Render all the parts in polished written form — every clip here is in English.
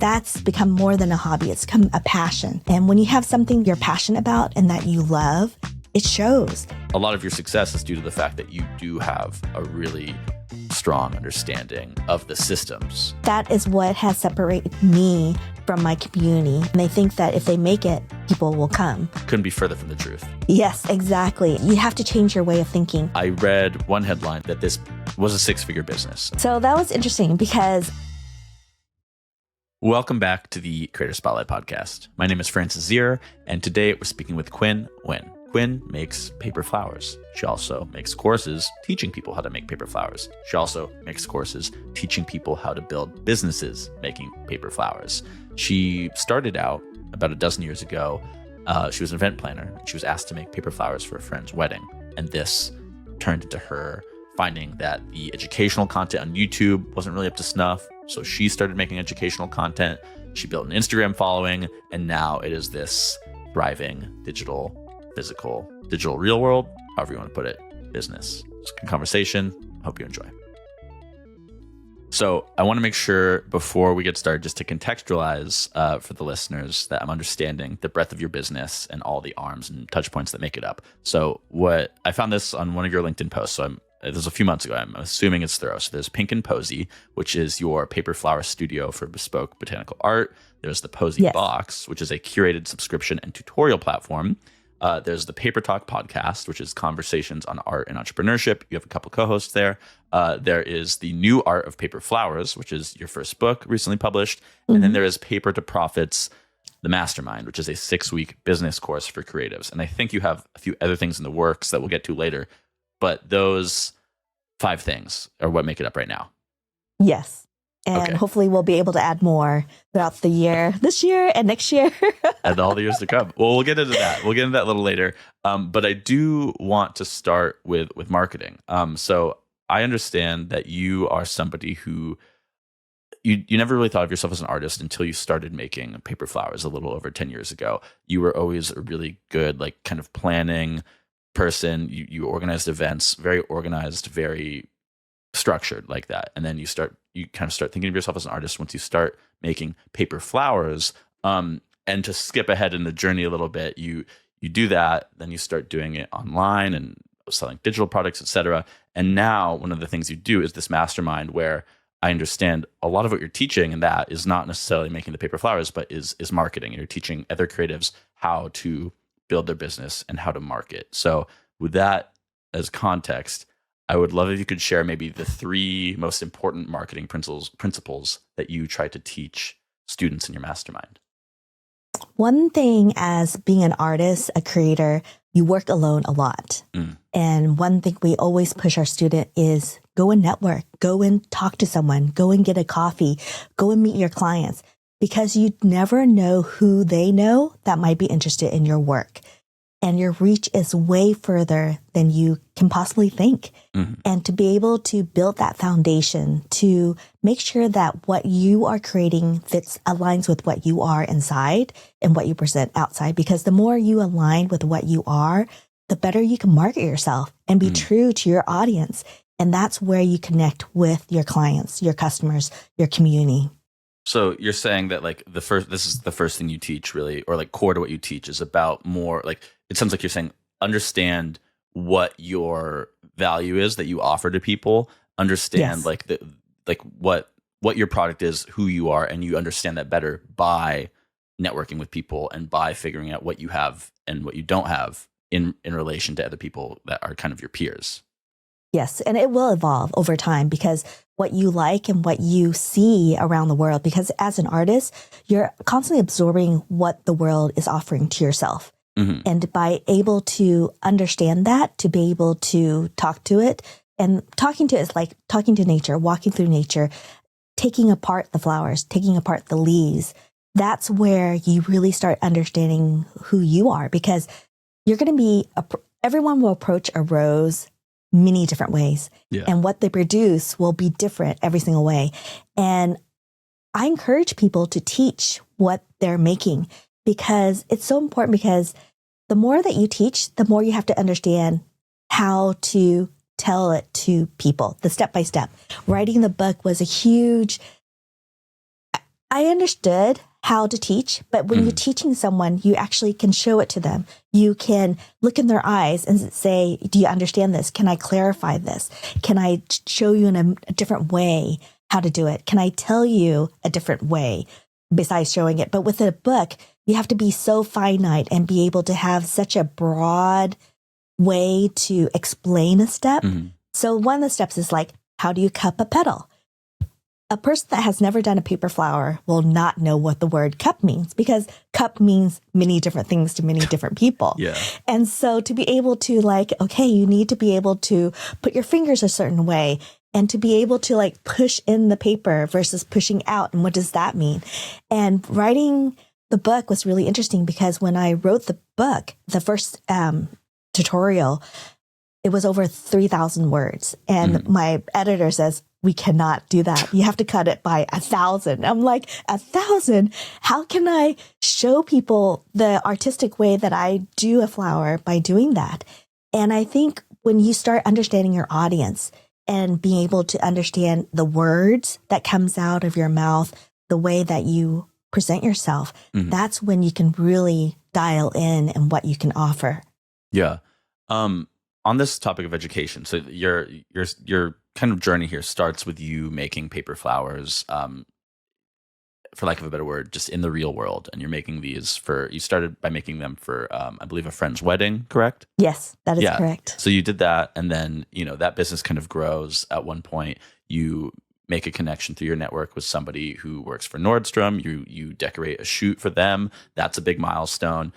that's become more than a hobby. It's become a passion. And when you have something you're passionate about and that you love, it shows. A lot of your success is due to the fact that you do have a really strong understanding of the systems. That is what has separated me from my community. And they think that if they make it, people will come. Couldn't be further from the truth. Yes, exactly. You have to change your way of thinking. I read one headline that this was a 6-figure business. So that was interesting because... Welcome back to the Creator Spotlight Podcast. My name is Francis Zier, and today we're speaking with Quynh Nguyen. Quynh makes paper flowers. She also makes courses teaching people how to make paper flowers. She also makes courses teaching people how to build businesses making paper flowers. She started out about a dozen years ago. She was an event planner. She was asked to make paper flowers for a friend's wedding. And this turned into her finding that the educational content on YouTube wasn't really up to snuff. So she started making educational content. She built an Instagram following, and now it is this thriving digital, physical, digital real world, however you want to put it, business. It's a good conversation. Hope you enjoy. So I want to make sure before we get started, just to contextualize for the listeners that I'm understanding the breadth of your business and all the arms and touch points that make it up. So what I found this on one of your LinkedIn posts. So this was a few months ago. I'm assuming it's thorough. So there's Pink and Posy, which is your paper flower studio for bespoke botanical art. There's the Posy Box, which is a curated subscription and tutorial platform. There's the Paper Talk podcast, which is conversations on art and entrepreneurship. You have a couple co-hosts there. There is the New Art of Paper Flowers, which is your first book recently published. Mm-hmm. And then there is Paper to Profits, the Mastermind, which is a 6-week business course for creatives. And I think you have a few other things in the works that we'll get to later. But those 5 things are what make it up right now. Yes. And hopefully we'll be able to add more throughout the year, this year and next year. And all the years to come. Well, we'll get into that. We'll get into that a little later. But I do want to start with marketing. So I understand that you are somebody who, you never really thought of yourself as an artist until you started making paper flowers a little over 10 years ago. You were always a really good, like, kind of planning person. You organized events, very organized, very structured like that. And then you kind of start thinking of yourself as an artist once you start making paper flowers. And to skip ahead in the journey a little bit, you do that, then you start doing it online and selling digital products, etc. And now one of the things you do is this mastermind, where I understand a lot of what you're teaching, and that is not necessarily making the paper flowers, but is marketing. And you're teaching other creatives how to build their business and how to market. So with that as context, I would love if you could share maybe the 3 most important marketing principles that you try to teach students in your mastermind. One thing, as being an artist, a creator, you work alone a lot. And one thing we always push our student is go and network, go and talk to someone, go and get a coffee, go and meet your clients, because you never know who they know that might be interested in your work. And your reach is way further than you can possibly think. Mm-hmm. And to be able to build that foundation, to make sure that what you are creating aligns with what you are inside and what you present outside. Because the more you align with what you are, the better you can market yourself and be true to your audience. And that's where you connect with your clients, your customers, your community. So you're saying that, like, this is the first thing you teach, really, or like core to what you teach is about more like, it sounds like you're saying understand what your value is that you offer to people, understand what your product is, who you are, and you understand that better by networking with people and by figuring out what you have and what you don't have in relation to other people that are kind of your peers. Yes, and it will evolve over time, because what you like and what you see around the world, because as an artist, you're constantly absorbing what the world is offering to yourself. Mm-hmm. And by able to understand that, to be able to talk to it, and talking to it is like talking to nature, walking through nature, taking apart the flowers, taking apart the leaves. That's where you really start understanding who you are, because you're going to be, everyone will approach a rose many different ways. Yeah. And what they produce will be different every single way. And I encourage people to teach what they're making, because it's so important, because the more that you teach, the more you have to understand how to tell it to people, the step by step. Writing the book was a huge, I understood how to teach, but when you're teaching someone, you actually can show it to them. You can look in their eyes and say, do you understand this? Can I clarify this? Can I show you in a different way how to do it? Can I tell you a different way besides showing it? But with a book, you have to be so finite and be able to have such a broad way to explain a step. So one of the steps is like, how do you cup a petal? A person that has never done a paper flower will not know what the word cup means, because cup means many different things to many different people. Yeah. And so to be able to like, okay, you need to be able to put your fingers a certain way and to be able to like push in the paper versus pushing out. And what does that mean? And writing the book was really interesting because when I wrote the book, the first tutorial, it was over 3,000 words. And my editor says, we cannot do that. You have to cut it by 1,000. I'm like, 1,000? How can I show people the artistic way that I do a flower by doing that? And I think when you start understanding your audience and being able to understand the words that comes out of your mouth, the way that you present yourself, that's when you can really dial in and what you can offer. Yeah. On this topic of education, so your kind of journey here starts with you making paper flowers, for lack of a better word, just in the real world, and you're making these you started by making them for, I believe, a friend's wedding, correct? Yes, that is correct. So you did that, and then that business kind of grows. At one point, you make a connection through your network with somebody who works for Nordstrom. You decorate a shoot for them. That's a big milestone.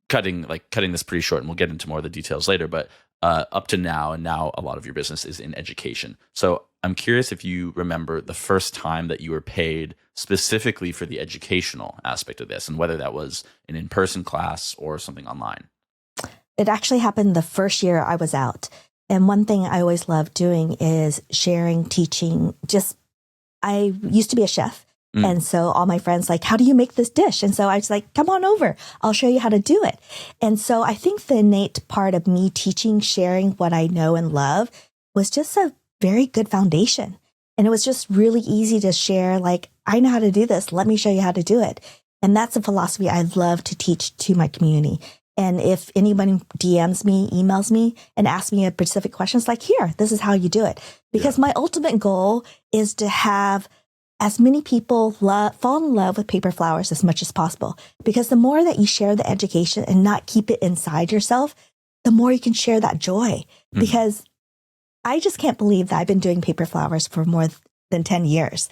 Cutting this pretty short, and we'll get into more of the details later, but up to now, and now a lot of your business is in education. So I'm curious if you remember the first time that you were paid specifically for the educational aspect of this, and whether that was an in-person class or something online. It actually happened the first year I was out. And one thing I always loved doing is sharing, teaching. I used to be a chef. And so all my friends like, how do you make this dish? And so I was like, come on over. I'll show you how to do it. And so I think the innate part of me teaching, sharing what I know and love was just a very good foundation. And it was just really easy to share, like, I know how to do this. Let me show you how to do it. And that's a philosophy I love to teach to my community. And if anybody DMs me, emails me, and asks me a specific question, it's like, here, this is how you do it. Because my ultimate goal is to have as many people fall in love with paper flowers as much as possible. Because the more that you share the education and not keep it inside yourself, the more you can share that joy. Because I just can't believe that I've been doing paper flowers for more than 10 years.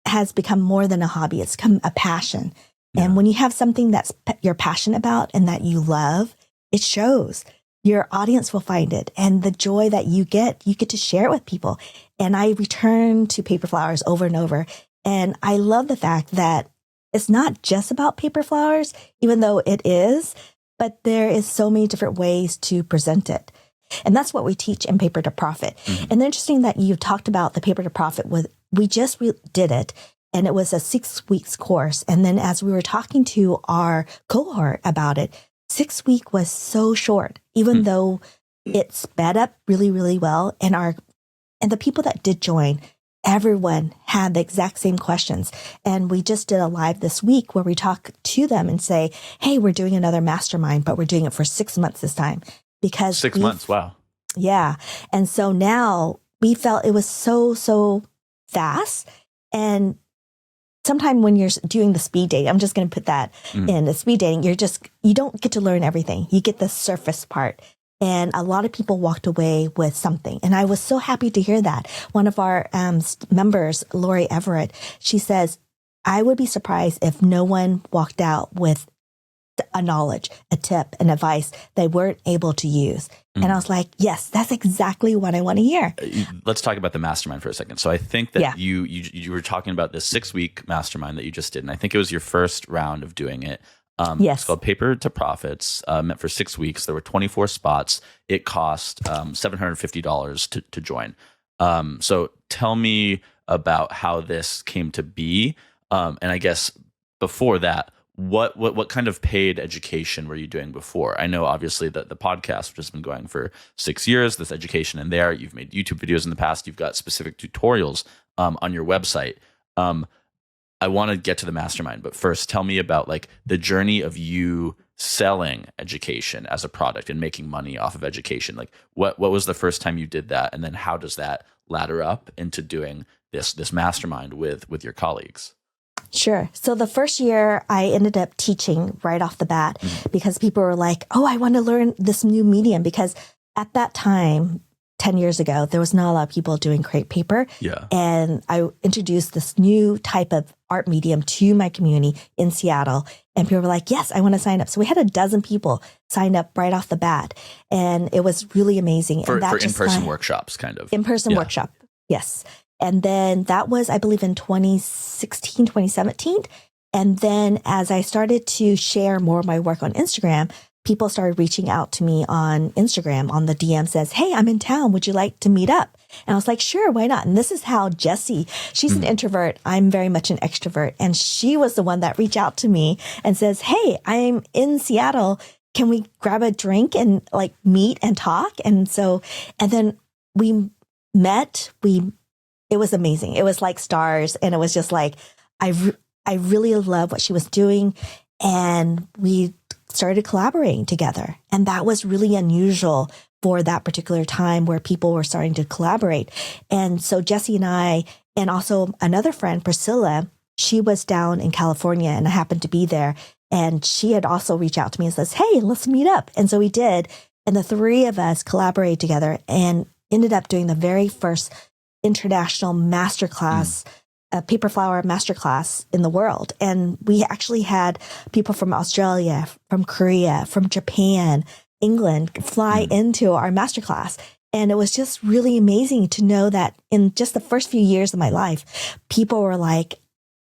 Has become more than a hobby. It's become a passion. And when you have something that's you're passionate about and that you love, it shows. Your audience will find it. And the joy that you get to share it with people. And I return to paper flowers over and over. And I love the fact that it's not just about paper flowers, even though it is, but there is so many different ways to present it. And that's what we teach in Paper to Profit. And interesting that you talked about the Paper to Profit. We just did it. And it was a 6 weeks course. And then as we were talking to our cohort about it, 6 week was so short, even though it sped up really, really well. And the people that did join, everyone had the exact same questions. And we just did a live this week where we talk to them and say, hey, we're doing another mastermind, but we're doing it for 6 months this time. Because 6 months, wow. Yeah. And so now we felt it was so fast. And sometime when you're doing the speed dating, I'm just going to put that in the speed dating, you don't get to learn everything. You get the surface part. And a lot of people walked away with something. And I was so happy to hear that. One of our members, Lori Everett, she says, I would be surprised if no one walked out with a knowledge, a tip, an advice they weren't able to use. And I was like, yes, that's exactly what I want to hear. Let's talk about the mastermind for a second. So I think that you were talking about this 6 week mastermind that you just did. And I think it was your first round of doing it. Yes. It's called Paper to Profits, meant for 6 weeks. There were 24 spots. It cost $750 to join. So tell me about how this came to be. And I guess before that, what kind of paid education were you doing before? I know obviously that the podcast, which has been going for 6 years, there's education in there. You've made YouTube videos in the past. You've got specific tutorials on your website. I want to get to the mastermind, but first tell me about like the journey of you selling education as a product and making money off of education. Like what was the first time you did that? And then how does that ladder up into doing this mastermind with your colleagues? Sure. So the first year I ended up teaching right off the bat because people were like, oh, I want to learn this new medium, because at that time, 10 years ago, there was not a lot of people doing crepe paper. Yeah. And I introduced this new type of art medium to my community in Seattle. And people were like, yes, I want to sign up. So we had a dozen people sign up right off the bat. And it was really amazing. For and that in-person workshops, kind of. In-person workshop. Yes. And then that was, I believe, in 2016, 2017. And then as I started to share more of my work on Instagram, people started reaching out to me on Instagram on the DM, says, hey, I'm in town. Would you like to meet up? And I was like, sure, why not? And this is how Jessie, she's an introvert. I'm very much an extrovert. And she was the one that reached out to me and says, hey, I'm in Seattle. Can we grab a drink and like meet and talk? And then we met. It was amazing. It was like stars. And it was just like, I really love what she was doing. And we started collaborating together. And that was really unusual for that particular time where people were starting to collaborate. And so Jessie and I, and also another friend, Priscilla, she was down in California and I happened to be there. And she had also reached out to me and says, hey, let's meet up. And so we did. And the three of us collaborated together and ended up doing the very first international masterclass paper flower masterclass in the world. And we actually had people from Australia, from Korea, from Japan, England fly into our masterclass. And it was just really amazing to know that in just the first few years of my life, people were like,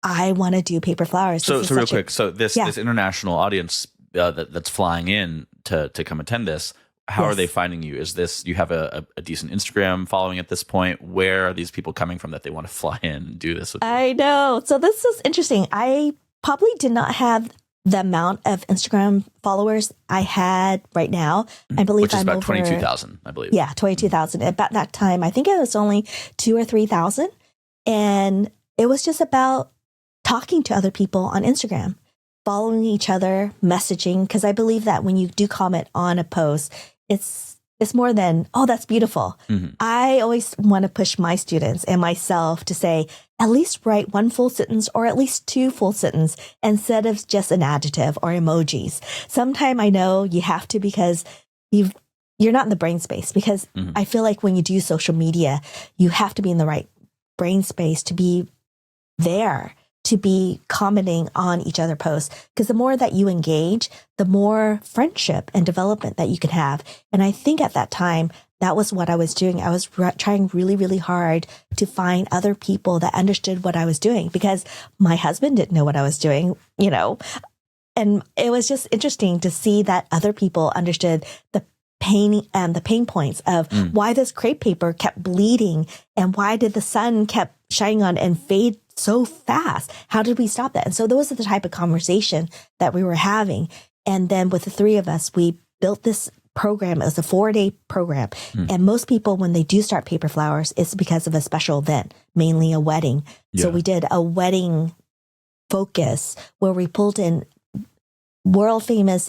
I want to do paper flowers. So real quick, this international audience that's flying in to come attend this, how are they finding you? Is this, you have a decent Instagram following at this point? Where are these people coming from that they want to fly in and do this with you? I know. So this is interesting. I probably did not have the amount of Instagram followers I had right now. I believe which is about 22,000, I believe. Yeah, 22,000. About that time, I think it was only 2,000 or 3,000. And it was just about talking to other people on Instagram, following each other, messaging. Because I believe that when you do comment on a post, it's more than, oh, that's beautiful. I always want to push my students and myself to say, at least write one full sentence or at least two full sentences instead of just an adjective or emojis. Sometime I know you have to because you're not in the brain space, because I feel like when you do social media, you have to be in the right brain space to be there, to be commenting on each other posts. Because the more that you engage, the more friendship and development that you can have. And I think at that time, that was what I was doing. I was trying really, really hard to find other people that understood what I was doing, because my husband didn't know what I was doing, and it was just interesting to see that other people understood the pain points of why this crepe paper kept bleeding and why did the sun kept shining on and fade so fast. How did we stop that? And so those are the type of conversation that we were having. And then with the three of us, we built this program. It was a 4-day program. And most people, when they do start paper flowers, it's because of a special event, mainly a wedding. Yeah. So we did a wedding focus where we pulled in world famous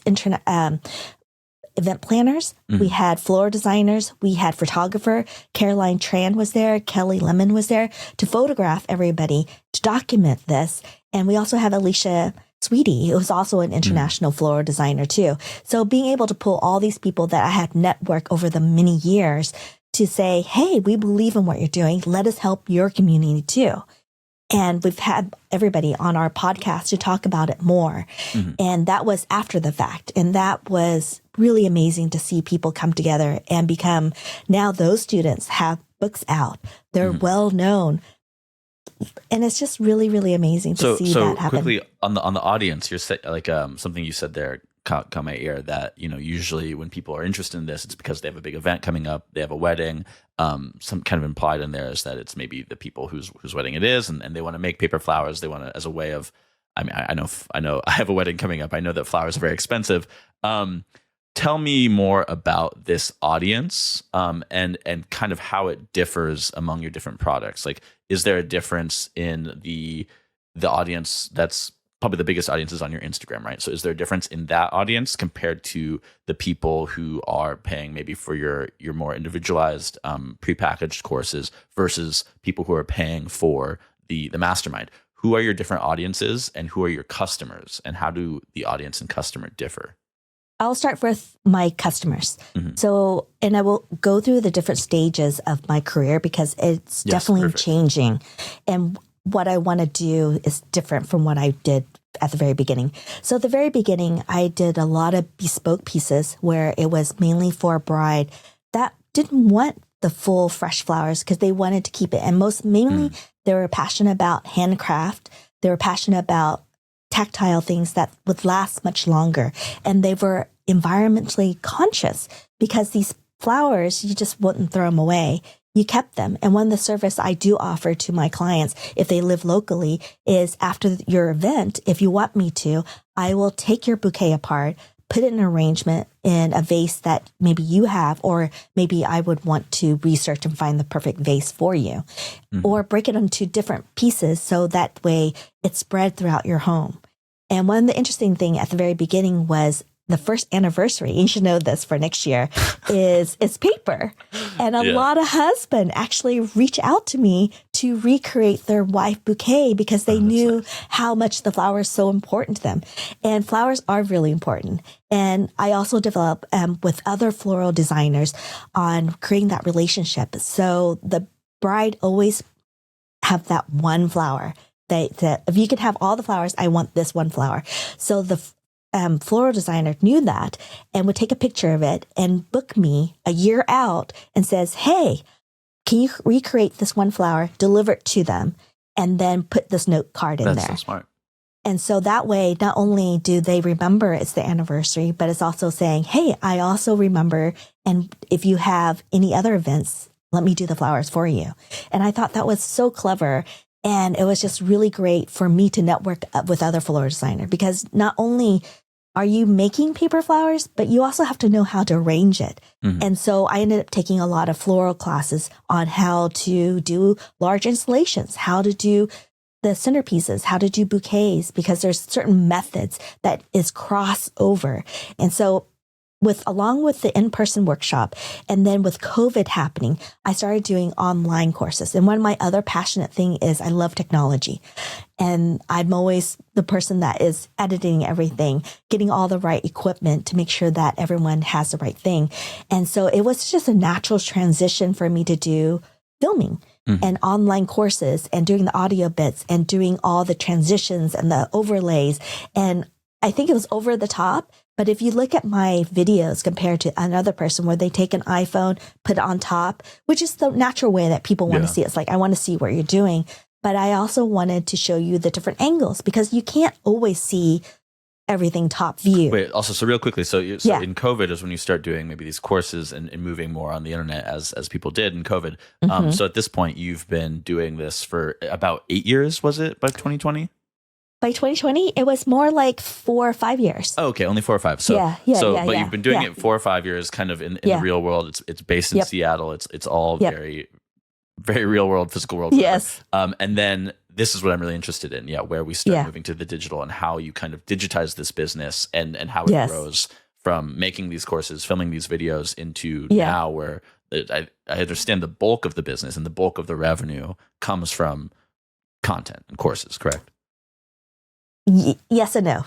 event planners. We had floor designers. We had photographer. Caroline Tran was there. Kelly Lemon was there to photograph everybody, to document this. And we also have Alicia Sweetie, who was also an international floral designer too. So being able to pull all these people that I had networked over the many years to say, hey, we believe in what you're doing. Let us help your community too. And we've had everybody on our podcast to talk about it more. And that was after the fact. And that was really amazing to see people come together and become, now those students have books out. They're well known. And it's just really, really amazing to see that happen. So quickly on the audience, you're like something you said there caught my ear, that usually when people are interested in this, it's because they have a big event coming up, they have a wedding. Some kind of implied in there is that it's maybe the people whose wedding it is, and they want to make paper flowers. They want to, as a way of, I mean, I know I have a wedding coming up. I know that flowers are very expensive. tell me more about this audience, and kind of how it differs among your different products. Like, is there a difference in the audience that's probably the biggest audience is on your Instagram, right? So is there a difference in that audience compared to the people who are paying maybe for your more individualized prepackaged courses versus people who are paying for the mastermind? Who are your different audiences and who are your customers, and how do the audience and customer differ? I'll start with my customers. So, and I will go through the different stages of my career because it's definitely changing. And what I want to do is different from what I did at the very beginning. So at the very beginning, I did a lot of bespoke pieces where it was mainly for a bride that didn't want the full fresh flowers because they wanted to keep it. And mainly they were passionate about handcraft. They were passionate about tactile things that would last much longer. And they were environmentally conscious because these flowers, you just wouldn't throw them away. You kept them. And one of the service I do offer to my clients, if they live locally, is after your event, if you want me to, I will take your bouquet apart, put it in an arrangement in a vase that maybe you have, or maybe I would want to research and find the perfect vase for you, or break it into different pieces so that way it's spread throughout your home. And one of the interesting thing at the very beginning was the first anniversary, you should know this for next year, is paper. And a lot of husbands actually reach out to me to recreate their wife bouquet because they knew how much the flower is so important to them. And flowers are really important. And I also develop with other floral designers on creating that relationship. So the bride always have that one flower. That if you could have all the flowers, I want this one flower. So the floral designer knew that and would take a picture of it and book me a year out and says, hey, can you recreate this one flower, deliver it to them, and then put this note card in there. That's so smart. And so that way, not only do they remember it's the anniversary, but it's also saying, hey, I also remember. And if you have any other events, let me do the flowers for you. And I thought that was so clever. And it was just really great for me to network up with other floral designers because not only are you making paper flowers, but you also have to know how to arrange it. And so I ended up taking a lot of floral classes on how to do large installations, how to do the centerpieces, how to do bouquets, because there's certain methods that is crossover. And so along with the in-person workshop, and then with COVID happening, I started doing online courses. And one of my other passionate thing is I love technology. And I'm always the person that is editing everything, getting all the right equipment to make sure that everyone has the right thing. And so it was just a natural transition for me to do filming and online courses and doing the audio bits and doing all the transitions and the overlays. And I think it was over the top. But if you look at my videos compared to another person where they take an iPhone, put it on top, which is the natural way that people want to see it. It's like, I want to see what you're doing. But I also wanted to show you the different angles because you can't always see everything top view. Wait, also, so real quickly, so in COVID is when you start doing maybe these courses and moving more on the internet as people did in COVID. So at this point, you've been doing this for about 8 years, was it, by 2020? By 2020, it was more like 4 or 5 years. Oh, okay, only 4 or 5. So, you've been doing it 4 or 5 years, kind of in the real world. It's based in Seattle. It's all very, very real world, physical world. Yes. And then this is what I'm really interested in. Yeah, where we start moving to the digital and how you kind of digitize this business and how it grows from making these courses, filming these videos into now where I understand the bulk of the business and the bulk of the revenue comes from content and courses. Correct? Yes and no.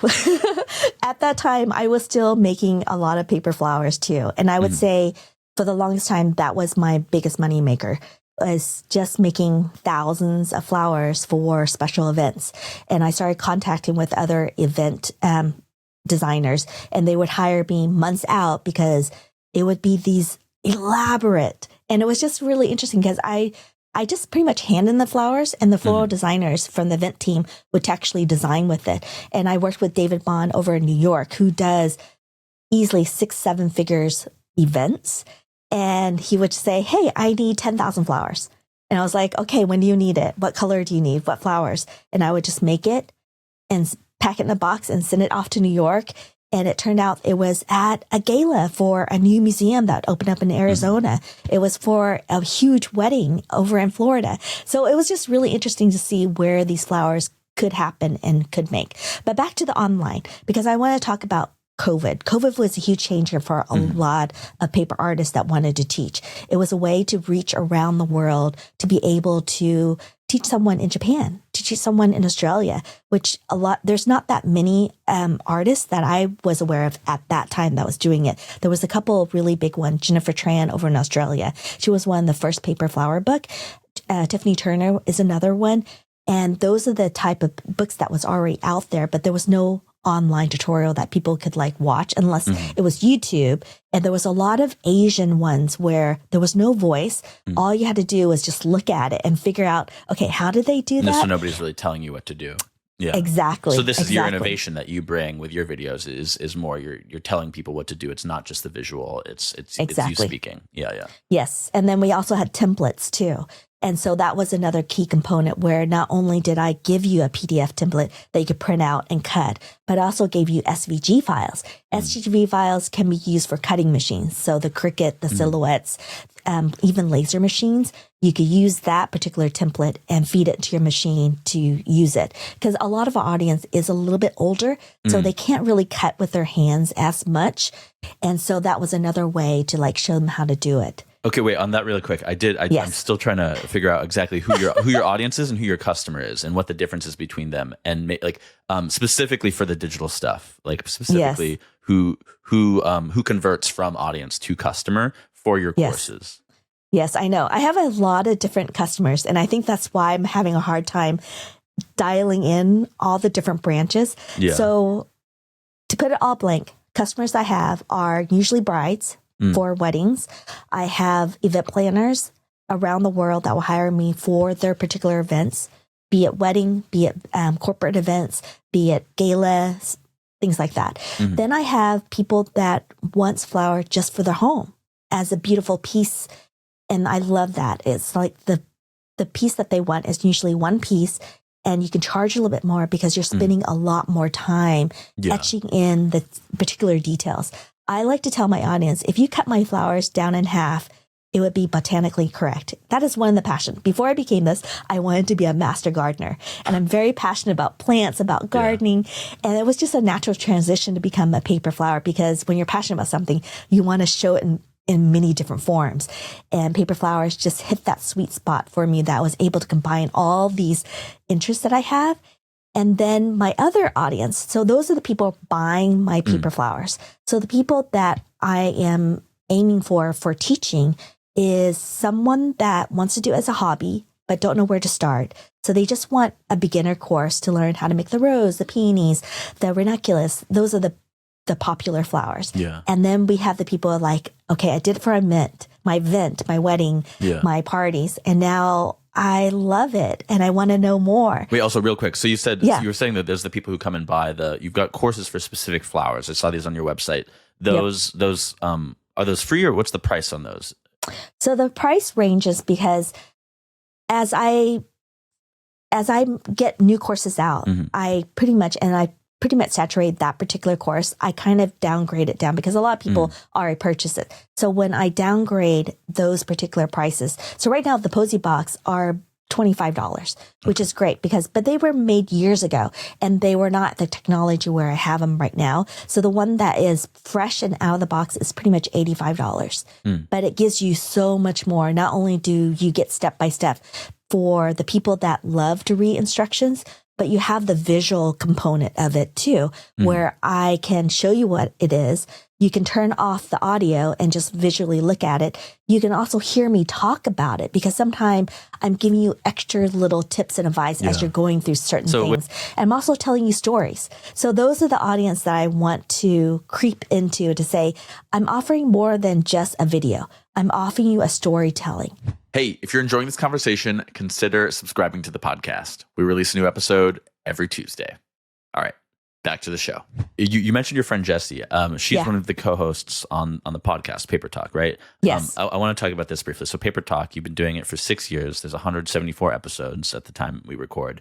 At that time, I was still making a lot of paper flowers too. And I would say for the longest time, that was my biggest money maker, was just making thousands of flowers for special events. And I started contacting with other event designers, and they would hire me months out because it would be these elaborate. And it was just really interesting because I just pretty much hand in the flowers, and the floral designers from the event team would actually design with it. And I worked with David Bond over in New York, who does easily 6-7 figures events. And he would say, hey, I need 10,000 flowers. And I was like, okay, when do you need it? What color do you need? What flowers? And I would just make it and pack it in a box and send it off to New York. And it turned out it was at a gala for a new museum that opened up in Arizona. It was for a huge wedding over in Florida. So it was just really interesting to see where these flowers could happen and could make. But back to the online, because I want to talk about COVID. COVID was a huge changer for a lot of paper artists that wanted to teach. It was a way to reach around the world, to be able to teach someone in Japan, to teach someone in Australia, which there's not that many artists that I was aware of at that time that was doing it. There was a couple of really big ones. Jennifer Tran over in Australia. She was one of the first paper flower book. Tiffany Turner is another one. And those are the type of books that was already out there, but there was no online tutorial that people could watch unless it was YouTube. And there was a lot of Asian ones where there was no voice. All you had to do was just look at it and figure out, okay, how did they do that? So nobody's really telling you what to do. Yeah, exactly. So this is your innovation that you bring with your videos is more you're telling people what to do. It's not just the visual. It's you speaking. Yeah. Yes, and then we also had templates too. And so that was another key component where not only did I give you a PDF template that you could print out and cut, but I also gave you SVG files. SVG files can be used for cutting machines. So the Cricut, the Silhouettes, even laser machines, you could use that particular template and feed it to your machine to use it. Because a lot of our audience is a little bit older, so they can't really cut with their hands as much. And so that was another way to show them how to do it. Okay, wait, on that really quick. I'm still trying to figure out exactly who your audience is and who your customer is and what the difference is between them, and specifically for the digital stuff, specifically who converts from audience to customer for your courses. Yes, I know. I have a lot of different customers, and I think that's why I'm having a hard time dialing in all the different branches. Yeah. So to put it all blank, customers I have are usually brides for weddings. I have event planners around the world that will hire me for their particular events, be it wedding, be it corporate events, be it galas, things like that. Then I have people that wants flower just for their home as a beautiful piece. And I love that. It's like the piece that they want is usually one piece, and you can charge a little bit more because you're spending a lot more time etching in the particular details. I like to tell my audience, if you cut my flowers down in half, it would be botanically correct. That is one of the passions. Before I became this, I wanted to be a master gardener. And I'm very passionate about plants, about gardening. And it was just a natural transition to become a paper flower, because when you're passionate about something, you want to show it in many different forms. And paper flowers just hit that sweet spot for me that I was able to combine all these interests that I have. And then my other audience, so those are the people buying my paper flowers. So the people that I am aiming for teaching is someone that wants to do it as a hobby, but don't know where to start. So they just want a beginner course to learn how to make the rose, the peonies, the ranunculus. Those are the popular flowers. Yeah. And then we have the people okay, I did it for my event, my wedding, my parties, and now I love it and I want to know more. Wait, also real quick. So you said, so you were saying that there's the people who come and buy you've got courses for specific flowers. I saw these on your website. Those, are those free, or what's the price on those? So the price ranges because as I get new courses out, I pretty much saturate that particular course. I kind of downgrade it down because a lot of people already purchase it. So when I downgrade those particular prices, so right now the Posy Box are $25, which is great but they were made years ago and they were not the technology where I have them right now. So the one that is fresh and out of the box is pretty much $85, but it gives you so much more. Not only do you get step by step for the people that love to read instructions, but you have the visual component of it too, where I can show you what it is. You can turn off the audio and just visually look at it. You can also hear me talk about it because sometimes I'm giving you extra little tips and advice as you're going through certain things. And I'm also telling you stories. So those are the audience that I want to creep into to say, I'm offering more than just a video. I'm offering you a storytelling. Hey, if you're enjoying this conversation, consider subscribing to the podcast. We release a new episode every Tuesday. All right, back to the show. You mentioned your friend Jessie. She's one of the co-hosts on the podcast, Paper Talk, right? Yes. I want to talk about this briefly. So Paper Talk, you've been doing it for 6 years. There's 174 episodes at the time we record.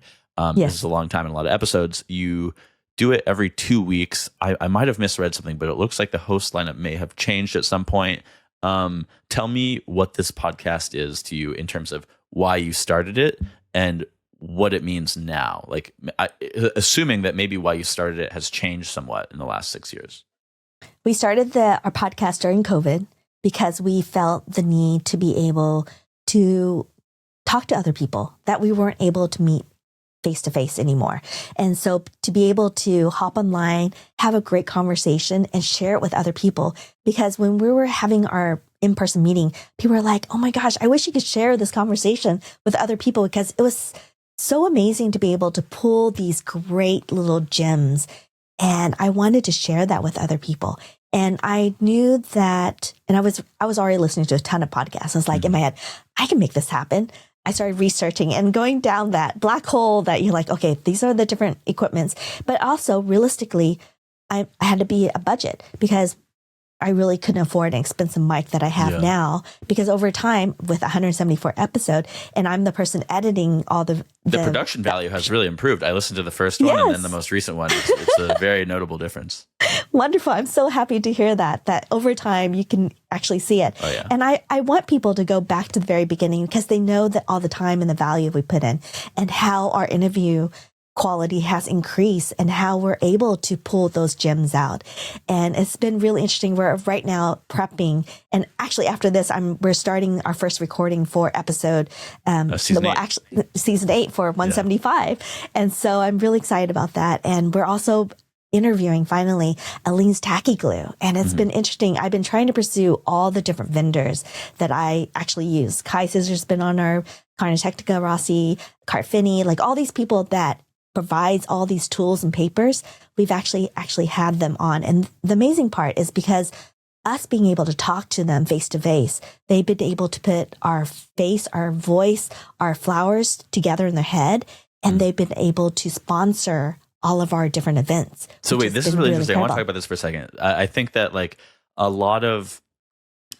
This is a long time and a lot of episodes. You do it every 2 weeks. I might have misread something, but it looks like the host lineup may have changed at some point. Tell me what this podcast is to you in terms of why you started it and what it means now. Like, assuming that maybe why you started it has changed somewhat in the last 6 years. We started our podcast during COVID because we felt the need to be able to talk to other people that we weren't able to meet face to face anymore. And so to be able to hop online, have a great conversation and share it with other people. Because when we were having our in-person meeting, people were like, oh my gosh, I wish you could share this conversation with other people, because it was so amazing to be able to pull these great little gems. And I wanted to share that with other people. And I knew that, and I was already listening to a ton of podcasts. I was like, in my head, I can make this happen. I started researching and going down that black hole that you're like, okay, these are the different equipments. But also realistically, I had to be a budget, because I really couldn't afford an expensive mic that I have now, because over time with 174 episode, and I'm the person editing all the production value has really improved. I listened to the first one and then the most recent one. It's a very notable difference. Wonderful. I'm so happy to hear that over time you can actually see it. Oh, yeah. And I want people to go back to the very beginning, because they know that all the time and the value we put in and how our interview quality has increased and how we're able to pull those gems out. And it's been really interesting. We're right now prepping, and actually after this, we're starting our first recording for episode season 8 for 175. Yeah. And so I'm really excited about that. And we're also interviewing finally Aline's Tacky Glue. And it's been interesting. I've been trying to pursue all the different vendors that I actually use. Kai Scissors has been on our Carnotectica, Rossi, Carfini, like all these people that provides all these tools and papers. We've actually had them on. And the amazing part is because us being able to talk to them face to face, they've been able to put our face, our voice, our flowers together in their head. And they've been able to sponsor all of our different events. So wait, this is really interesting. I want to talk about this for a second. I think that like a lot of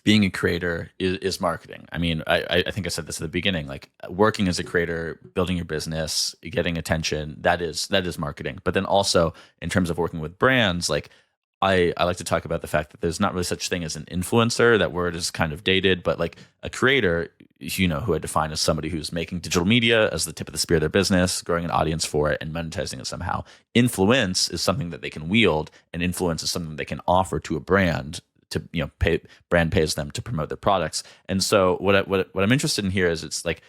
being a creator is marketing. I mean, I think I said this at the beginning, like working as a creator, building your business, getting attention, that is marketing. But then also in terms of working with brands, like I like to talk about the fact that there's not really such thing as an influencer. That word is kind of dated, but like a creator, who I define as somebody who's making digital media as the tip of the spear of their business, growing an audience for it and monetizing it somehow. Influence is something that they can wield, and influence is something they can offer to a brand to, brand pays them to promote their products. And so what I'm interested in here is it's like,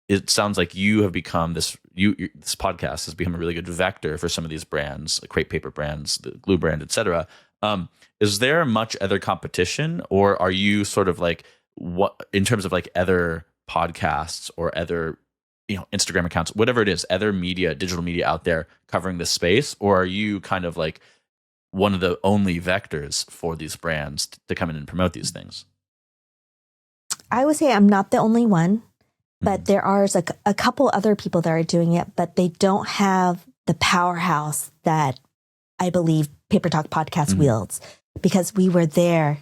it sounds like you have become this podcast has become a really good vector for some of these brands, like crepe paper brands, the glue brand, etc. Is there much other competition, or are you sort of like, what in terms of like other podcasts or other Instagram accounts, whatever it is, other media, digital media out there covering this space, or are you kind of like one of the only vectors for these brands to come in and promote these things? I would say I'm not the only one, but there are a couple other people that are doing it, but they don't have the powerhouse that I believe Paper Talk Podcast wields, because we were there,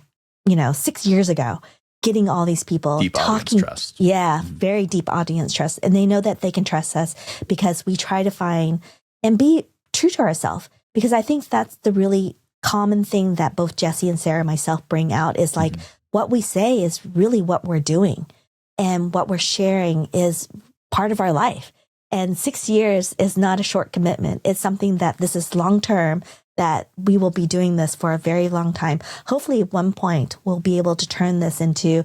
6 years ago, getting all these people deep talking. Audience trust. Yeah, very deep audience trust. And they know that they can trust us because we try to find and be true to ourselves. Because I think that's the really common thing that both Jesse and Sarah and myself bring out is like what we say is really what we're doing. And what we're sharing is part of our life. And 6 years is not a short commitment. It's something that this is long term, that we will be doing this for a very long time. Hopefully at one point we'll be able to turn this into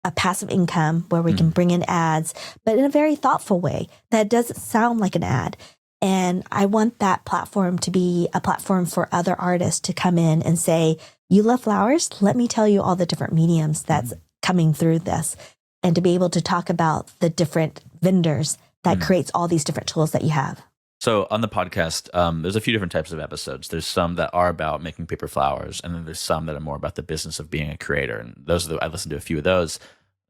a passive income where we can bring in ads, but in a very thoughtful way that doesn't sound like an ad. And I want that platform to be a platform for other artists to come in and say, you love flowers? Let me tell you all the different mediums that's coming through this. And to be able to talk about the different vendors that creates all these different tools that you have. So on the podcast, there's a few different types of episodes. There's some that are about making paper flowers, and then there's some that are more about the business of being a creator. And I listened to a few of those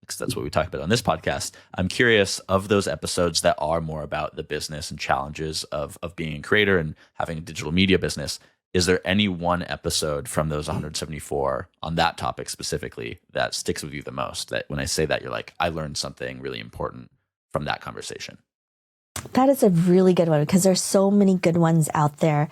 because that's what we talk about on this podcast. I'm curious, of those episodes that are more about the business and challenges of being a creator and having a digital media business, is there any one episode from those 174 on that topic specifically that sticks with you the most? That when I say that, you're like, I learned something really important from that conversation? That is a really good one, because there's so many good ones out there.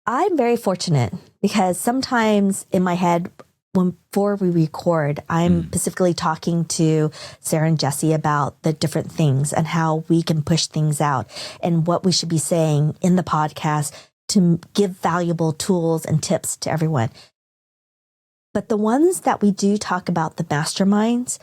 I'm very fortunate because sometimes in my head, before we record, I'm specifically talking to Sarah and Jesse about the different things and how we can push things out and what we should be saying in the podcast to give valuable tools and tips to everyone. But the ones that we do talk about, the masterminds,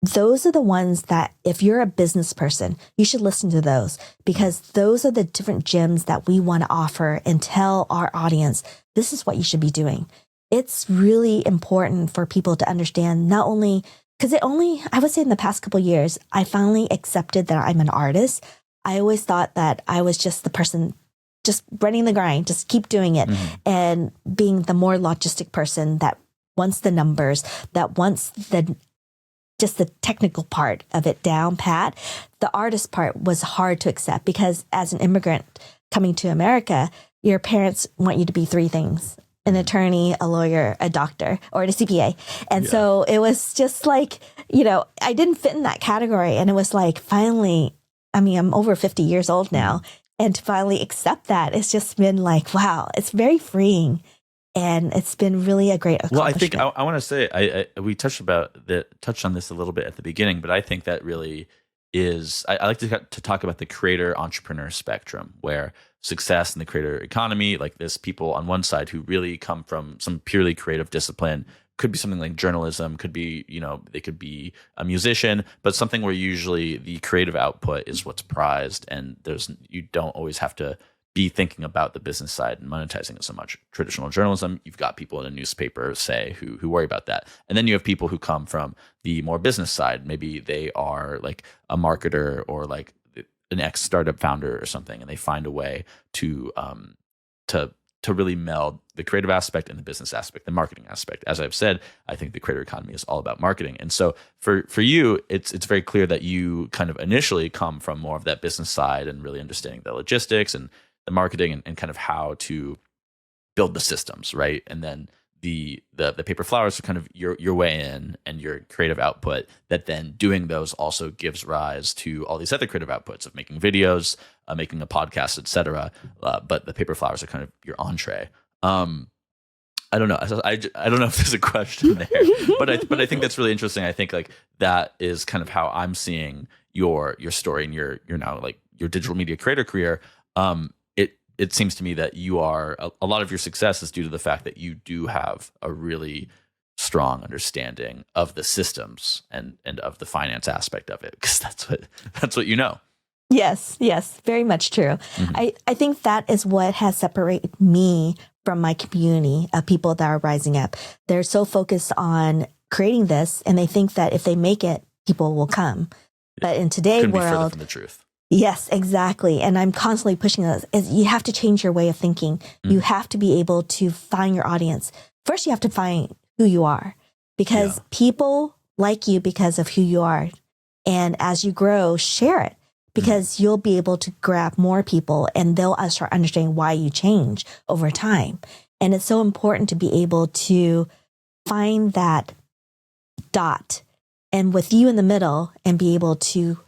those are the ones that if you're a business person, you should listen to those because those are the different gems that we want to offer and tell our audience, this is what you should be doing. It's really important for people to understand not only, because I would say in the past couple of years, I finally accepted that I'm an artist. I always thought that I was just the person just running the grind, just keep doing it and being the more logistic person that wants the numbers, that wants just the technical part of it down pat. The artist part was hard to accept because as an immigrant coming to America, your parents want you to be three things: an attorney, a lawyer, a doctor, or a CPA. And so it was just like, I didn't fit in that category. And it was like, finally, I'm over 50 years old now. And to finally accept that, it's just been like, wow, it's very freeing. And it's been really a great accomplishment. Well, I think I want to say, we touched on this a little bit at the beginning, but I think that really is, I like to talk about the creator entrepreneur spectrum, where success in the creator economy, like there's people on one side who really come from some purely creative discipline, could be something like journalism, could be, they could be a musician, but something where usually the creative output is what's prized, and you don't always have to be thinking about the business side and monetizing it so much. Traditional journalism, you've got people in a newspaper, say, who worry about that. And then you have people who come from the more business side. Maybe they are like a marketer or like an ex-startup founder or something, and they find a way to really meld the creative aspect and the business aspect, the marketing aspect. As I've said, I think the creator economy is all about marketing. And so for you, it's very clear that you kind of initially come from more of that business side and really understanding the logistics and the marketing and kind of how to build the systems, right? And then the paper flowers are kind of your way in and your creative output, that then doing those also gives rise to all these other creative outputs of making videos, making a podcast, etc. But the paper flowers are kind of your entree. I don't know. I don't know if there's a question there, but I think that's really interesting. I think like that is kind of how I'm seeing your story and your now like your digital media creator career. It seems to me that you are a lot of your success is due to the fact that you do have a really strong understanding of the systems and of the finance aspect of it, because that's what you know. Yes, very much true. Mm-hmm. I think that is what has separated me from my community of people that are rising up. They're so focused on creating this, and they think that if they make it, people will come. But in today's world, be further from the truth. Yes, exactly. And I'm constantly pushing this. You have to change your way of thinking. You have to be able to find your audience. First, you have to find who you are, because people like you because of who you are. And as you grow, share it, because you'll be able to grab more people and they'll start understanding why you change over time. And it's so important to be able to find that dot and with you in the middle and be able to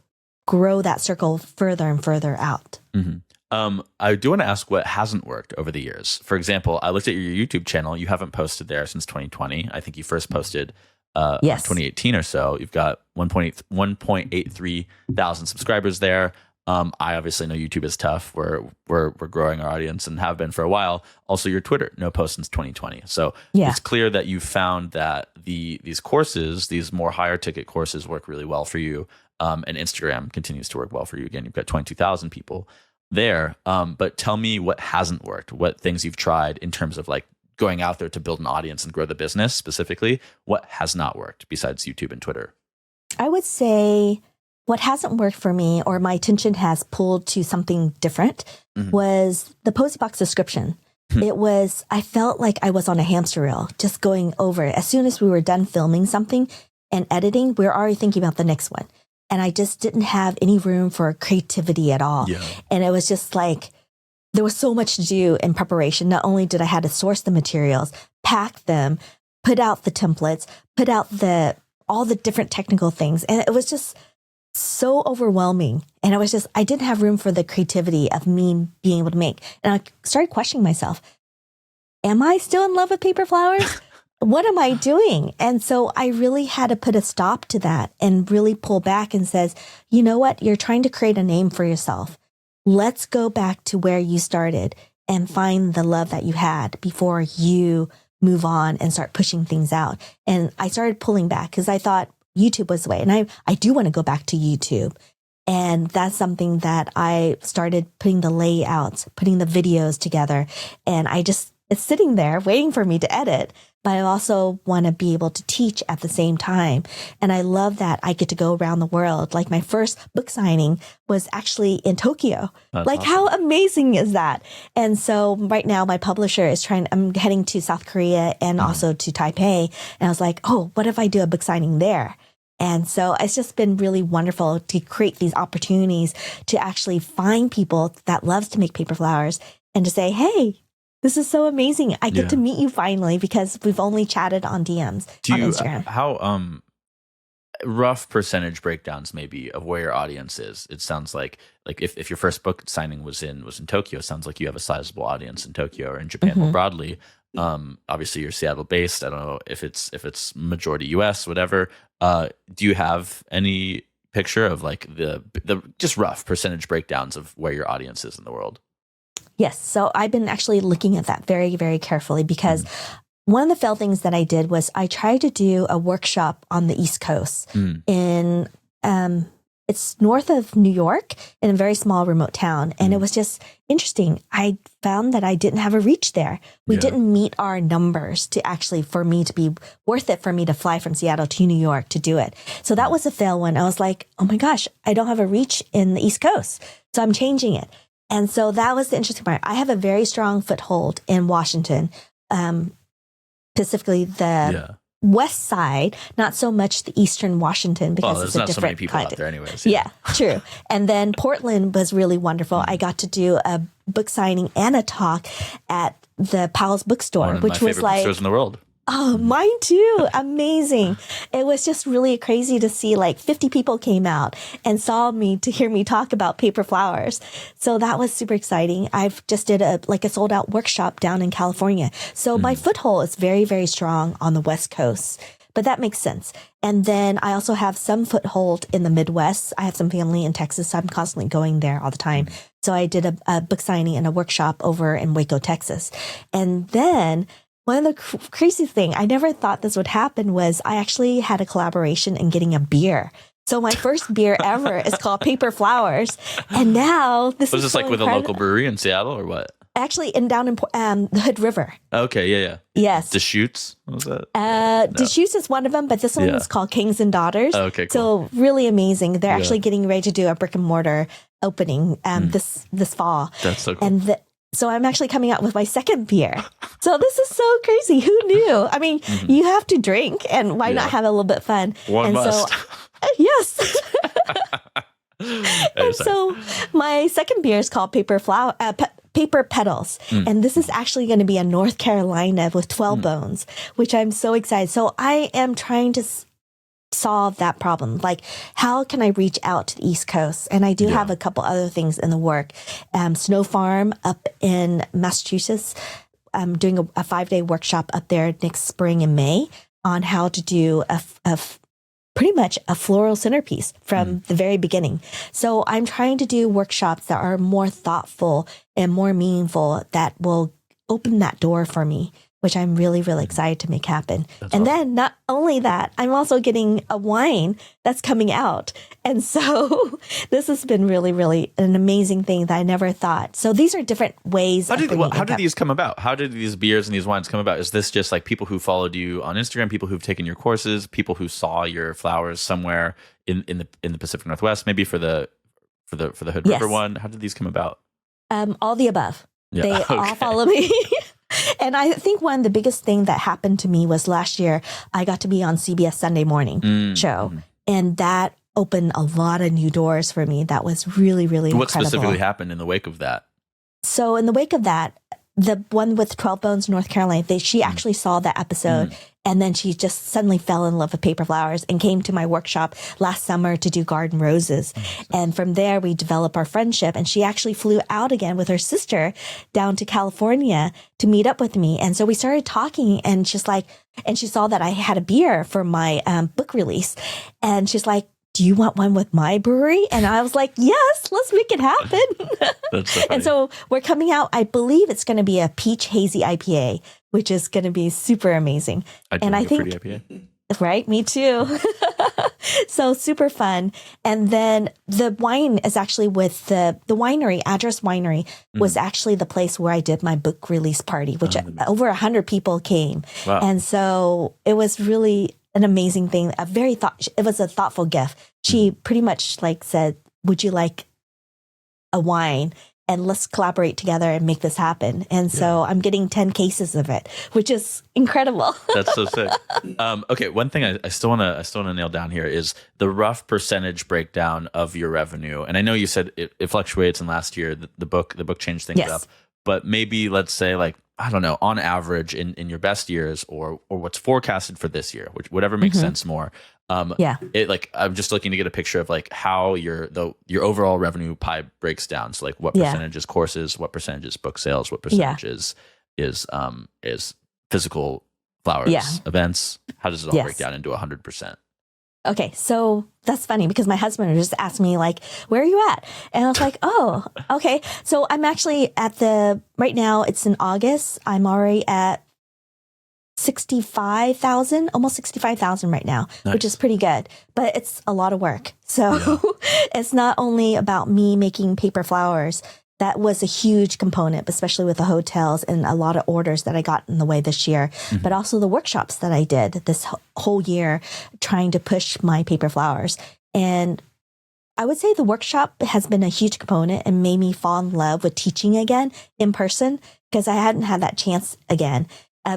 grow that circle further and further out. Mm-hmm. I do want to ask what hasn't worked over the years. For example, I looked at your YouTube channel. You haven't posted there since 2020. I think you first posted 2018 or so. You've got 1.83 thousand subscribers there. I obviously know YouTube is tough. We're growing our audience and have been for a while. Also, your Twitter, no post since 2020. So it's clear that you found that these courses, these more higher ticket courses, work really well for you. And Instagram continues to work well for you. Again, you've got 22,000 people there. But tell me what hasn't worked, what things you've tried in terms of like going out there to build an audience and grow the business specifically. What has not worked besides YouTube and Twitter? I would say what hasn't worked for me, or my attention has pulled to something different, was the Posty Box subscription. I felt like I was on a hamster wheel, just going over it. As soon as we were done filming something and editing, we were already thinking about the next one. And I just didn't have any room for creativity at all. Yeah. And it was just like, there was so much to do in preparation. Not only did I have to source the materials, pack them, put out the templates, put out all the different technical things. And it was just so overwhelming. And I didn't have room for the creativity of me being able to make. And I started questioning myself. Am I still in love with paper flowers? What am I doing? And so I really had to put a stop to that and really pull back and says, you know what? You're trying to create a name for yourself. Let's go back to where you started and find the love that you had before you move on and start pushing things out. And I started pulling back because I thought YouTube was the way. And I do want to go back to YouTube. And that's something that I started putting the layouts, putting the videos together. And it's sitting there waiting for me to edit. But I also want to be able to teach at the same time. And I love that I get to go around the world. Like my first book signing was actually in Tokyo. That's awesome. How amazing is that? And so right now my publisher is I'm heading to South Korea and also to Taipei. And I was like, oh, what if I do a book signing there? And so it's just been really wonderful to create these opportunities to actually find people that loves to make paper flowers and to say, hey, this is so amazing. I get to meet you finally because we've only chatted on DMs on Instagram. How rough percentage breakdowns maybe of where your audience is? It sounds like if your first book signing was in Tokyo, it sounds like you have a sizable audience in Tokyo or in Japan more broadly. Obviously you're Seattle based. I don't know if it's majority US, whatever. Do you have any picture of like the just rough percentage breakdowns of where your audience is in the world? Yes. So I've been actually looking at that very, very carefully because one of the failed things that I did was I tried to do a workshop on the East Coast in, it's north of New York in a very small remote town. And it was just interesting. I found that I didn't have a reach there. We didn't meet our numbers to actually, for me to be worth it for me to fly from Seattle to New York to do it. So that was a fail one. I was like, oh my gosh, I don't have a reach in the East Coast. So I'm changing it. And so that was the interesting part. I have a very strong foothold in Washington, specifically the west side, not so much the eastern Washington because it's a different so many people out there anyways. Yeah, true. And then Portland was really wonderful. I got to do a book signing and a talk at the Powell's bookstore, which was like bookstores in the world. Oh, mine too. Amazing. It was just really crazy to see like 50 people came out and saw me to hear me talk about paper flowers. So that was super exciting. I've just did a sold out workshop down in California. So my foothold is very, very strong on the West Coast, but that makes sense. And then I also have some foothold in the Midwest. I have some family in Texas, so I'm constantly going there all the time. So I did a book signing and a workshop over in Waco, Texas. And then one of the crazy thing, I never thought this would happen, was I actually had a collaboration in getting a beer. So my first beer ever is called Paper Flowers. And now this was this so like with incredible. A local brewery in Seattle or what? Actually, down in the Hood River. Okay, yeah. Yes. Deschutes? What was that? No. Deschutes is one of them, but this one is called Kings and Daughters. Oh, okay, cool. So really amazing. They're actually getting ready to do a brick and mortar opening this fall. That's so cool. And so I'm actually coming out with my second beer. So this is so crazy. Who knew? I mean, you have to drink, and why not have a little bit of fun? One must. So, yes. And so my second beer is called Paper Petals. And this is actually going to be in North Carolina with 12 bones, which I'm so excited. So I am trying to solve that problem. Like, how can I reach out to the East Coast? And I do have a couple other things in the work. Snow Farm up in Massachusetts. I'm doing a 5-day workshop up there next spring in May on how to do pretty much a floral centerpiece from the very beginning. So I'm trying to do workshops that are more thoughtful and more meaningful that will open that door for me, which I'm really, really excited to make happen. That's awesome. Then not only that, I'm also getting a wine that's coming out. And so this has been really, really an amazing thing that I never thought. So these are different ways. How did these come about? How did these beers and these wines come about? Is this just like people who followed you on Instagram, people who've taken your courses, people who saw your flowers somewhere in the Pacific Northwest, maybe for the Hood River one? How did these come about? All the above. Yeah. They all follow me. And I think one of the biggest thing that happened to me was last year, I got to be on CBS Sunday Morning show. And that opened a lot of new doors for me. That was really, really What incredible. Specifically happened in the wake of that? So in the wake of that, the one with 12 Bones, North Carolina, she actually saw that episode and then she just suddenly fell in love with paper flowers and came to my workshop last summer to do garden roses. And from there, we developed our friendship. And she actually flew out again with her sister down to California to meet up with me. And so we started talking and she's like, and she saw that I had a beer for my book release. And she's like, do you want one with my brewery? And I was like, yes, let's make it happen. That's so funny. And so we're coming out, I believe it's going to be a peach hazy IPA, which is going to be super amazing. I think pretty IPA. Right, me too. So super fun. And then the wine is actually with the winery, Address Winery was actually the place where I did my book release party, which over 100 people came. Wow. And so it was really an amazing thing. It was a thoughtful gift. She pretty much like said, would you like a wine? And let's collaborate together and make this happen. And so I'm getting 10 cases of it, which is incredible. That's so sick. Okay, one thing I still want to nail down here is the rough percentage breakdown of your revenue. And I know you said it fluctuates. And last year the book changed things up. But maybe let's say like, I don't know, on average in your best years or what's forecasted for this year, whatever makes sense more. It like I'm just looking to get a picture of like how your overall revenue pie breaks down. So like what percentage is courses, what percentage is book sales, what percentage is physical flowers events. How does it all break down into 100%? Okay, so that's funny because my husband just asked me like, where are you at? And I was like, oh, okay. So I'm actually right now it's in August. I'm already at 65,000, almost 65,000 right now, which is pretty good, but it's a lot of work. So it's not only about me making paper flowers. That was a huge component, especially with the hotels and a lot of orders that I got in the way this year, but also the workshops that I did this whole year trying to push my paper flowers. And I would say the workshop has been a huge component and made me fall in love with teaching again in person because I hadn't had that chance again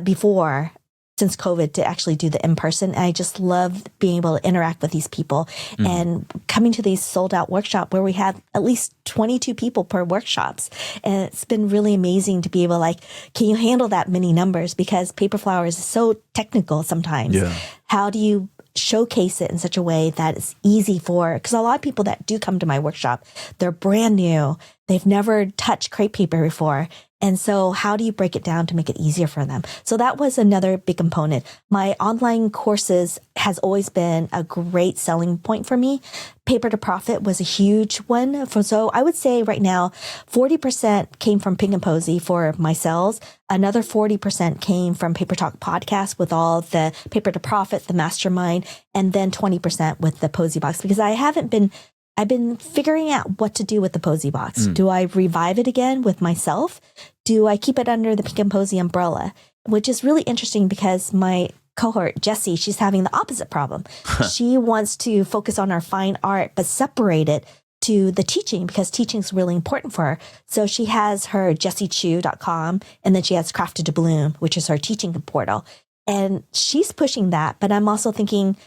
before since COVID to actually do the in-person. And I just love being able to interact with these people and coming to these sold out workshop where we had at least 22 people per workshops. And it's been really amazing to be able to like, can you handle that many numbers? Because paper flowers is so technical sometimes. Yeah. How do you showcase it in such a way that it's easy because a lot of people that do come to my workshop, they're brand new. They've never touched crepe paper before. And so how do you break it down to make it easier for them? So that was another big component. My online courses has always been a great selling point for me. Paper to Profit was a huge one. So I would say right now, 40% came from Pink and Posy for my sales. Another 40% came from Paper Talk podcast with all the Paper to Profit, the mastermind, and then 20% with the Posy box because I've been figuring out what to do with the Posy box. Do I revive it again with myself? Do I keep it under the Pink and Posy umbrella? Which is really interesting because my cohort, Jessie, she's having the opposite problem. She wants to focus on her fine art, but separate it to the teaching because teaching is really important for her. So she has her jessiechew.com and then she has Crafted to Bloom, which is her teaching portal. And she's pushing that, but I'm also thinking,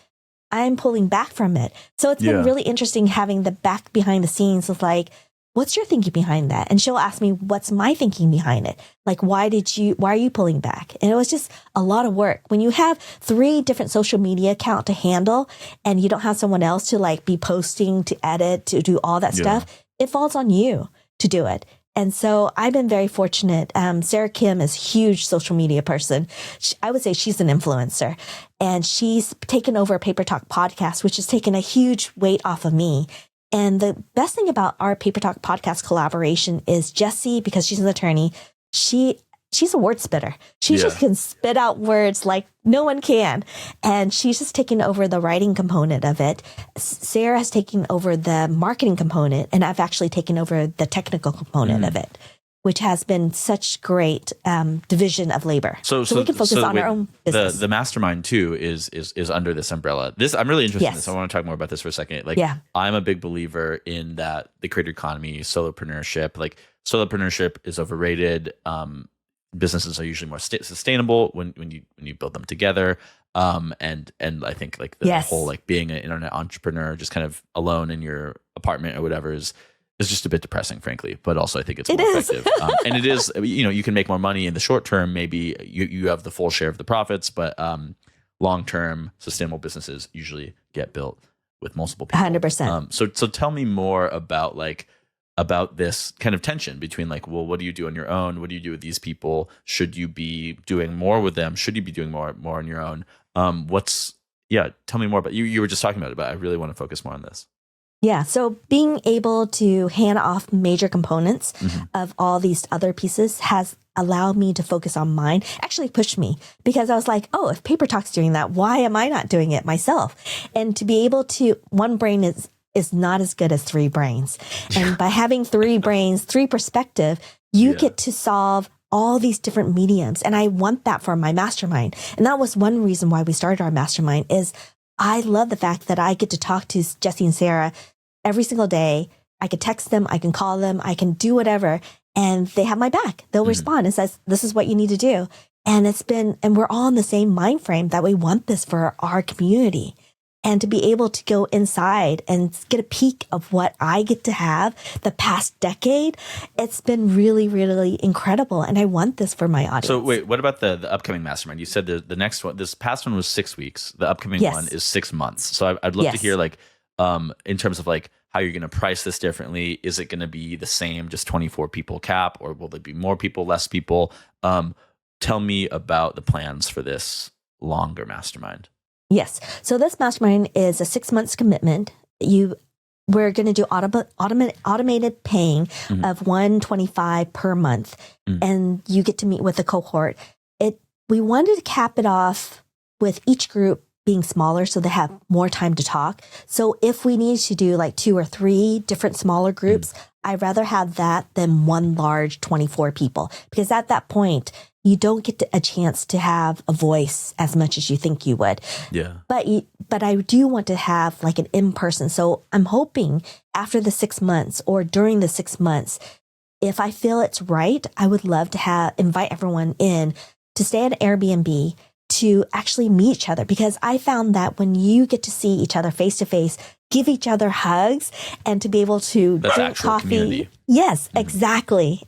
I'm pulling back from it. So it's been really interesting having the back behind the scenes of like, what's your thinking behind that? And she'll ask me, what's my thinking behind it? Like, why are you pulling back? And it was just a lot of work. When you have 3 different social media accounts to handle and you don't have someone else to like be posting, to edit, to do all that stuff, it falls on you to do it. And so I've been very fortunate. Sarah Kim is a huge social media person. I would say she's an influencer. And she's taken over Paper Talk podcast, which has taken a huge weight off of me. And the best thing about our Paper Talk podcast collaboration is Jessie, because she's an attorney, she's a word spitter. She just can spit out words like no one can. And she's just taken over the writing component of it. Sarah has taken over the marketing component, and I've actually taken over the technical component of it, which has been such great division of labor. So we can focus on our own business. The mastermind too is under this umbrella. I'm really interested in this. I want to talk more about this for a second. I'm a big believer in that the creator economy, solopreneurship. Like solopreneurship is overrated. Businesses are usually more sustainable when you build them together. And I think like the whole like being an internet entrepreneur, just kind of alone in your apartment or whatever, is is just a bit depressing, frankly, but also I think it's It more is. effective. And it is, you can make more money in the short term. Maybe you have the full share of the profits, but long-term sustainable businesses usually get built with multiple people. 100%. So tell me more about this kind of tension between like, well, what do you do on your own? What do you do with these people? Should you be doing more with them? Should you be doing more on your own? Tell me more about you were just talking about it, but I really want to focus more on this. Yeah. So being able to hand off major components of all these other pieces has allowed me to focus on mine, actually pushed me, because I was like, oh, if Paper Talk's doing that, why am I not doing it myself? And to be able to, one brain is not as good as three brains. And by having three brains, three perspective, you get to solve all these different mediums. And I want that for my mastermind. And that was one reason why we started our mastermind is I love the fact that I get to talk to Jesse and Sarah every single day. I can text them, I can call them, I can do whatever. And they have my back. They'll respond and says, this is what you need to do. And and we're all in the same mind frame that we want this for our community. And to be able to go inside and get a peek of what I get to have the past decade, it's been really, really incredible. And I want this for my audience. So wait, what about the upcoming mastermind? You said the next one, this past one was 6 weeks. The upcoming one is 6 months. So I'd love to hear like, in terms of like how you're going to price this differently. Is it going to be the same, just 24 people cap, or will there be more people, less people? Tell me about the plans for this longer mastermind. Yes. So this mastermind is a 6 months commitment. We're going to do automated paying of $125 per month, and you get to meet with a cohort. We wanted to cap it off with each group being smaller so they have more time to talk. So if we need to do like 2 or 3 different smaller groups, I'd rather have that than one large 24 people, because at that point, you don't get a chance to have a voice as much as you think you would. Yeah. But I do want to have like an in-person. So I'm hoping after the 6 months or during the 6 months, if I feel it's right, I would love to invite everyone in to stay at an Airbnb to actually meet each other, because I found that when you get to see each other face to face, give each other hugs, and to be able to drink coffee. Community. Yes, exactly.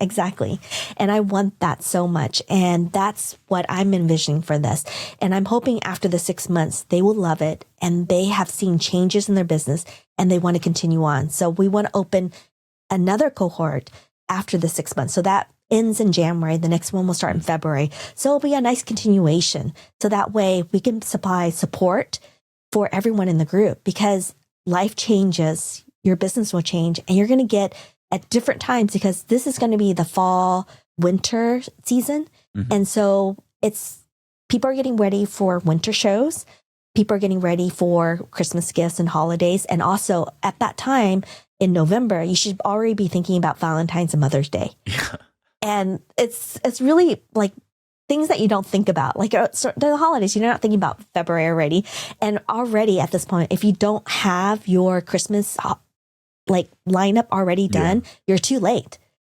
And I want that so much. And that's what I'm envisioning for this. And I'm hoping after the 6 months, they will love it and they have seen changes in their business and they want to continue on. So we want to open another cohort after the 6 months. So that ends in January. The next one will start in February. So it'll be a nice continuation. So that way we can supply support for everyone in the group, because life changes, your business will change, and you're going to get at different times, because this is going to be the fall, winter season. And so people are getting ready for winter shows. People are getting ready for Christmas gifts and holidays. And also at that time in November, you should already be thinking about Valentine's and Mother's Day. Yeah. And it's really like things that you don't think about, like the holidays, you're not thinking about February already. And already at this point, if you don't have your Christmas like lineup already done, you're too late.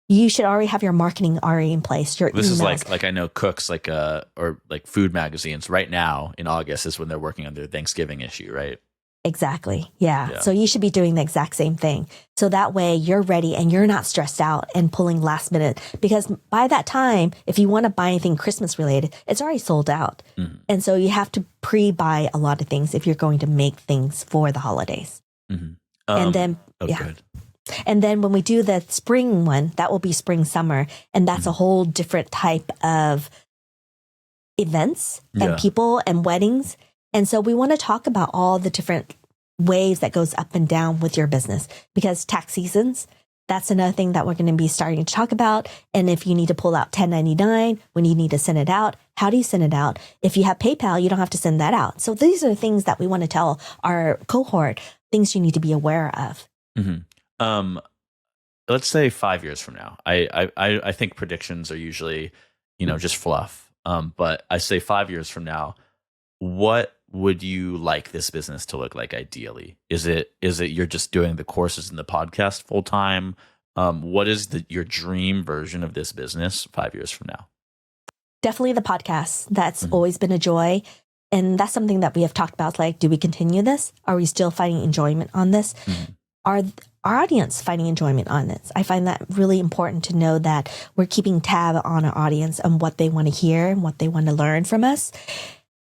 You should already have your marketing already in place. This is like I know cooks or like food magazines right now in August is when they're working on their Thanksgiving issue, right? Exactly. Yeah. So you should be doing the exact same thing. So that way you're ready and you're not stressed out and pulling last minute, because by that time, if you want to buy anything Christmas related, it's already sold out. And so you have to pre-buy a lot of things if you're going to make things for the holidays. And then, good. And then when we do the spring one, that will be spring, summer. And that's a whole different type of events and people and weddings. And so we want to talk about all the different waves that goes up and down with your business, because tax seasons, that's another thing that we're going to be starting to talk about. And if you need to pull out 1099, when you need to send it out, how do you send it out? If you have PayPal, you don't have to send that out. So these are the things that we want to tell our cohort, things you need to be aware of. Let's say 5 years from now. I think predictions are usually, just fluff. But I say 5 years from now, what would you like this business to look like ideally? Is it you're just doing the courses and the podcast full time? What is your dream version of this business 5 years from now? Definitely the podcast. That's always been a joy. And that's something that we have talked about. Like, do we continue this? Are we still finding enjoyment on this? Are our audience finding enjoyment on this. I find that really important to know that we're keeping tab on our audience and what they want to hear and what they want to learn from us.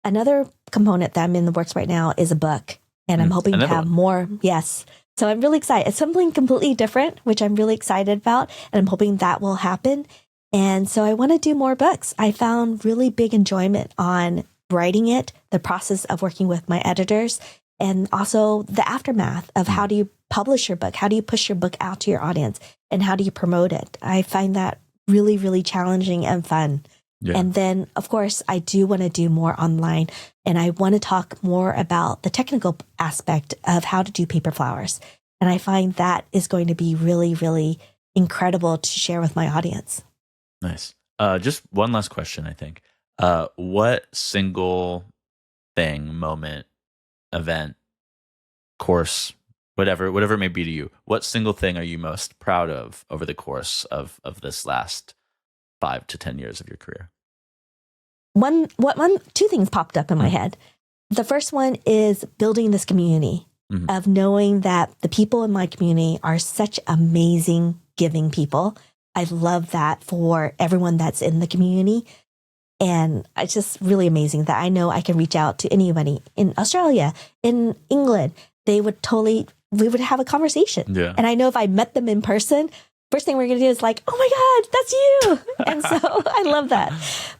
Another component that I'm in the works right now is a book, and I'm hoping to have more. Yes. So I'm really excited. It's something completely different, which I'm really excited about, and I'm hoping that will happen. And so I want to do more books. I found really big enjoyment on writing it, the process of working with my editors, and also the aftermath of how do you publish your book? How do you push your book out to your audience? And how do you promote it? I find that really, really challenging and fun. Yeah. And then, of course, I do want to do more online, and I want to talk more about the technical aspect of how to do paper flowers. And I find that is going to be really, really incredible to share with my audience. Nice. Just one last question, I think. What single thing, moment, event, course, whatever it may be to you, what single thing are you most proud of over the course of this last 5 to 10 years of your career? Two things popped up in my head. The first one is building this community of knowing that the people in my community are such amazing, giving people. I love that for everyone that's in the community. And it's just really amazing that I know I can reach out to anybody in Australia, in England. We would have a conversation. Yeah. And I know if I met them in person, first thing we're going to do is like, oh my God, that's you. And so I love that.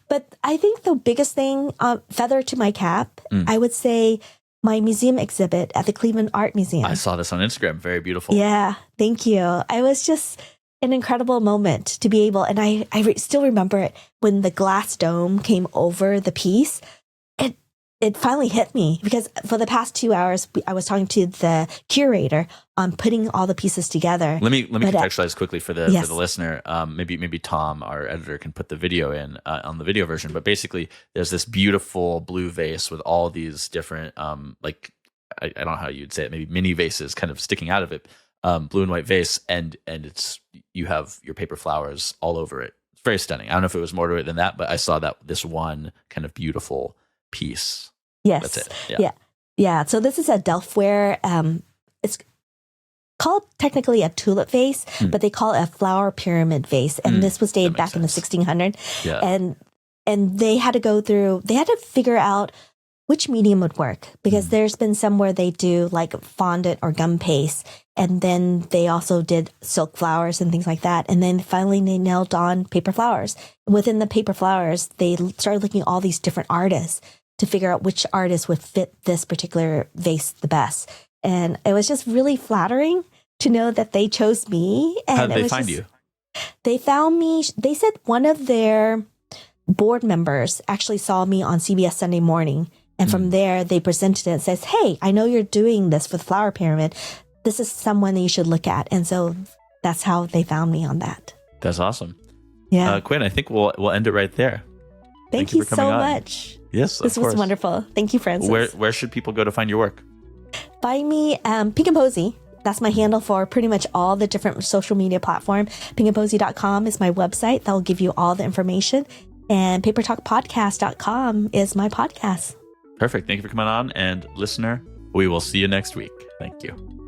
But I think the biggest thing, feather to my cap, I would say my museum exhibit at the Cleveland Art Museum. I saw this on Instagram. Very beautiful. Yeah, thank you. I was just an incredible moment to be able, and I still remember it when the glass dome came over the piece. It finally hit me because for the past 2 hours, I was talking to the curator on putting all the pieces together. Let me contextualize quickly for the listener. Maybe Tom, our editor, can put the video in on the video version. But basically, there's this beautiful blue vase with all these different, I don't know how you'd say it, maybe mini vases kind of sticking out of it, blue and white vase, and you have your paper flowers all over it. It's very stunning. I don't know if it was more to it than that, but I saw that this one kind of beautiful piece. Yes. That's it. Yeah. So this is a Delftware. It's called technically a tulip vase, but they call it a flower pyramid vase. And this was dated back in the 1600s. Yeah. And they had to figure out which medium would work, because there's been some where they do like fondant or gum paste. And then they also did silk flowers and things like that. And then finally they nailed on paper flowers. Within the paper flowers, they started looking at all these different artists to figure out which artist would fit this particular vase the best. And it was just really flattering to know that they chose me. And how did they find you? They found me. They said one of their board members actually saw me on CBS Sunday Morning. And from there, they presented it and says, hey, I know you're doing this for the flower pyramid. This is someone that you should look at. And so that's how they found me on that. That's awesome. Yeah. Quynh, I think we'll end it right there. Thank you so much. Yes, this was wonderful. Thank you, Francis. Where should people go to find your work? Find me, Pink and Posy. That's my handle for pretty much all the different social media platforms. pinkandposy.com is my website. That will give you all the information. And papertalkpodcast.com is my podcast. Perfect. Thank you for coming on. And listener, we will see you next week. Thank you.